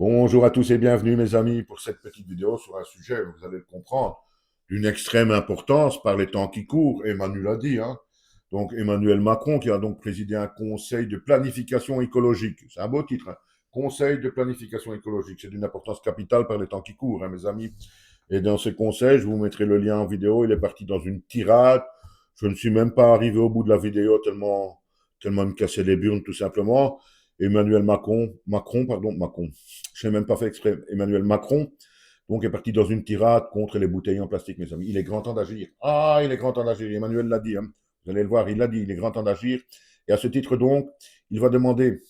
Bonjour à tous et bienvenue mes amis pour cette petite vidéo sur un sujet, vous allez le comprendre, d'une extrême importance par les temps qui courent. Emmanuel a dit, hein. Donc Emmanuel Macron qui a donc présidé un conseil de planification écologique. C'est un beau titre, hein. Conseil de planification écologique, c'est d'une importance capitale par les temps qui courent, hein, mes amis. Et dans ce conseil, je vous mettrai le lien en vidéo, il est parti dans une tirade. Je ne suis même pas arrivé au bout de la vidéo tellement il me cassait les burnes tout simplement. Emmanuel Macron, je n'ai même pas fait exprès, Emmanuel Macron, donc est parti dans une tirade contre les bouteilles en plastique, mes amis. Il est grand temps d'agir. Ah, il est grand temps d'agir. Emmanuel l'a dit, hein. Vous allez le voir, il l'a dit, il est grand temps d'agir. Et à ce titre, donc, il va demander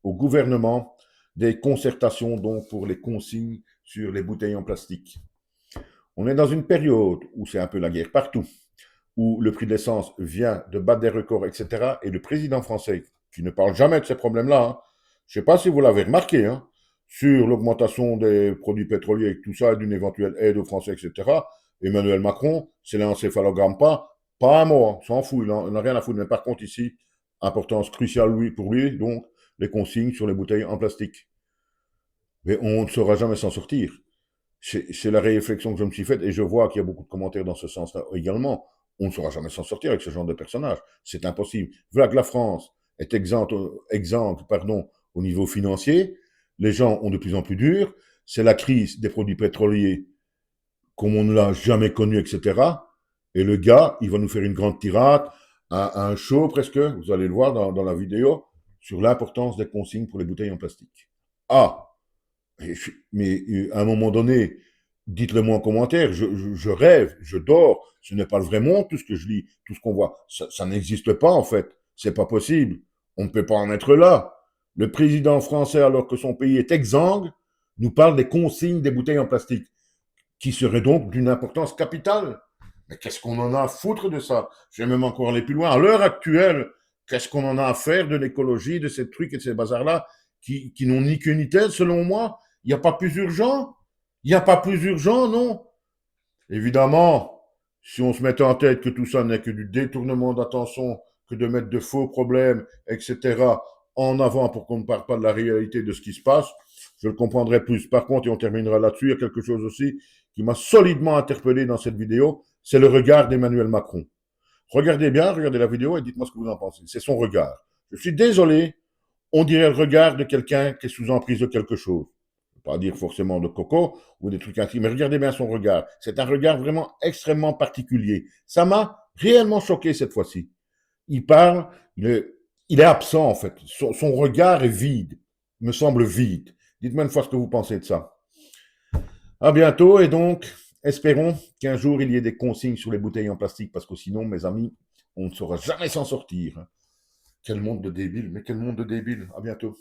au gouvernement des concertations, donc, pour les consignes sur les bouteilles en plastique. On est dans une période où c'est un peu la guerre partout, où le prix de l'essence vient de battre des records, etc. Et le président français, qui ne parle jamais de ces problèmes-là, hein, je ne sais pas si vous l'avez remarqué, hein, sur l'augmentation des produits pétroliers et tout ça, d'une éventuelle aide aux Français, etc. Emmanuel Macron, c'est l'encéphalogramme pas un mot, hein, s'en fout, il n'a rien à foutre. Mais par contre, ici, importance cruciale pour lui, donc, les consignes sur les bouteilles en plastique. Mais on ne saura jamais s'en sortir. C'est la réflexion que je me suis faite et je vois qu'il y a beaucoup de commentaires dans ce sens-là également. On ne saura jamais s'en sortir avec ce genre de personnage. C'est impossible. Voilà que la France est exempte au niveau financier. Les gens ont de plus en plus dur. C'est la crise des produits pétroliers comme on ne l'a jamais connu, etc. Et le gars, il va nous faire une grande tirade, un show presque, vous allez le voir dans la vidéo, sur l'importance des consignes pour les bouteilles en plastique. Ah, mais à un moment donné, dites-le moi en commentaire, je rêve, je dors, ce n'est pas le vrai monde, tout ce que je lis, tout ce qu'on voit. Ça n'existe pas en fait, c'est pas possible. On ne peut pas en être là. Le président français, alors que son pays est exsangue, nous parle des consignes des bouteilles en plastique, qui seraient donc d'une importance capitale. Mais qu'est-ce qu'on en a à foutre de ça? Je vais même encore aller plus loin. À l'heure actuelle, qu'est-ce qu'on en a à faire de l'écologie, de ces trucs et de ces bazars-là, qui n'ont ni queue ni tête, selon moi? Il n'y a pas plus urgent? Il n'y a pas plus urgent, non? Évidemment, si on se mettait en tête que tout ça n'est que du détournement d'attention, que de mettre de faux problèmes, etc., en avant pour qu'on ne parle pas de la réalité de ce qui se passe, je le comprendrais plus. Par contre, et on terminera là-dessus, il y a quelque chose aussi qui m'a solidement interpellé dans cette vidéo, c'est le regard d'Emmanuel Macron. Regardez bien, regardez la vidéo et dites-moi ce que vous en pensez. C'est son regard. Je suis désolé, on dirait le regard de quelqu'un qui est sous emprise de quelque chose. Pas dire forcément de coco ou des trucs intimes, mais regardez bien son regard. C'est un regard vraiment extrêmement particulier. Ça m'a réellement choqué cette fois-ci. Il parle, il est absent en fait. Son regard est vide, me semble vide. Dites-moi une fois ce que vous pensez de ça. À bientôt et donc, espérons qu'un jour il y ait des consignes sur les bouteilles en plastique parce que sinon, mes amis, on ne saura jamais s'en sortir. Quel monde de débiles, mais quel monde de débiles. À bientôt.